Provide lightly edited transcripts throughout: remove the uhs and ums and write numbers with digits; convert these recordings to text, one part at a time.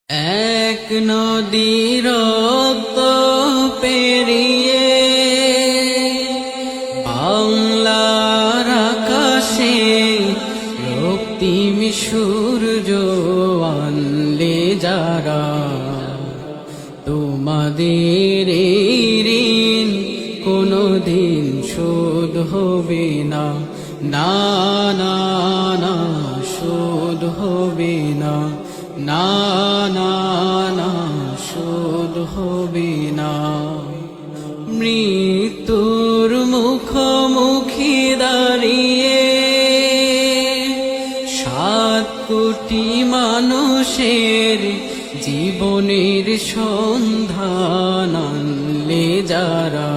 এক নদীর রক্ত পেরিয়ে বাংলার আকাশে রক্তিম সূর্য আনলে যারা, তোমাদের এই ঋণ কোনদিন শোধ হবে না, না না না শোধ হবে না, না না না শোধ হবে না। মৃত্যুর মুখোমুখি দাঁড়িয়ে 7 কোটি মানুষের জীবনের সন্ধান আনলে যারা,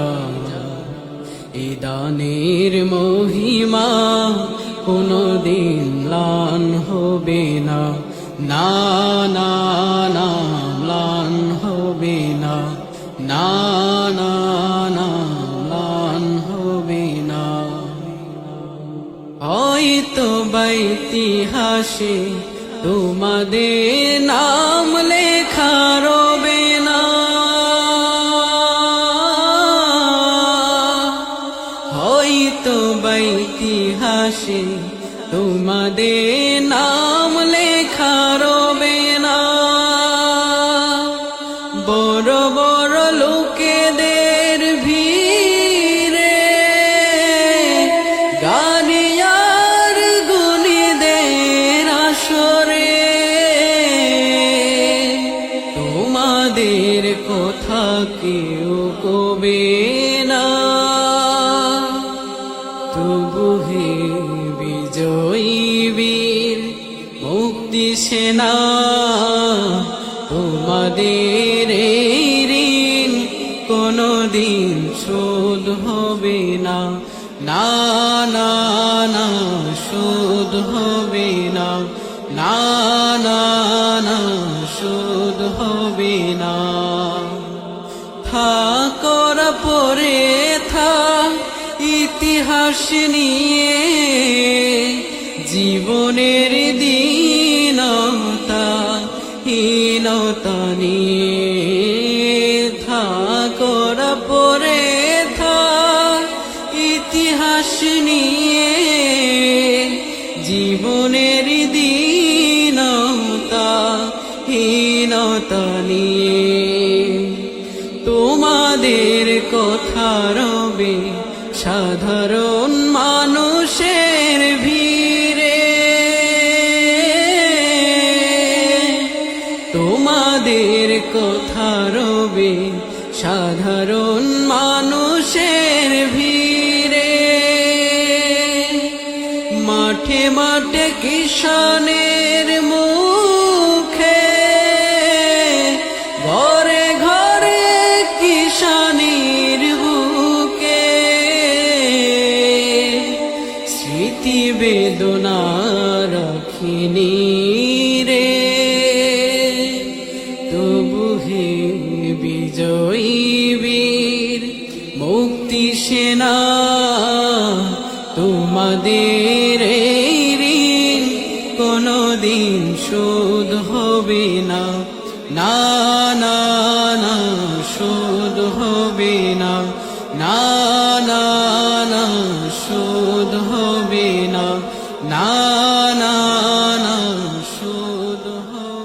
এ দানের মহিমা কোনদিন ম্লান হবে না, না না না ম্লান হবে না, না না না ম্লান হবে না। হয়তো বা ইতিহাসে তোমাদের নাম লেখা রবে না, হয়তো বা ইতিহাসে তোমাদের নাম লেখা রবে না। বড় বড় লোকেদের ভিড়ে গানিয়ার গুণীদের আসরে তোমাদের কথা কেউ কবে না। তবু হে বিজয়ী বীর মুক্তি সেনা, তোমাদের এই ঋণ কোনদিন শোধ হবে না, না না না শোধ হবে না, না না না শোধ হবে না। থাকর পরে থাক ইতিহাস নিয়ে জীবনের দীনতা হীনতা নিয়ে, থাকর পরে থাক ইতিহাস নিয়ে জীবনের দীনতা হীনতা নিয়ে। তোমাদের কথা রবে সাধারণ মানুষের ভিড়ে, তোমাদের কথা রবে সাধারণ মানুষের ভিড়ে। মাঠে মাঠে কিষানের মুখে, ঘরে ঘরে কিষানির বুকে স্মৃতি বেদনা রাখিনি রে। তবু হে বিজয়ী বীর মুক্তি সেনা, তোমাদের এই ঋণ কোনদিন শোধ হবে না, না না না শোধ হবে না, না না না শোধ হবে না, না না না শোধ হবে না।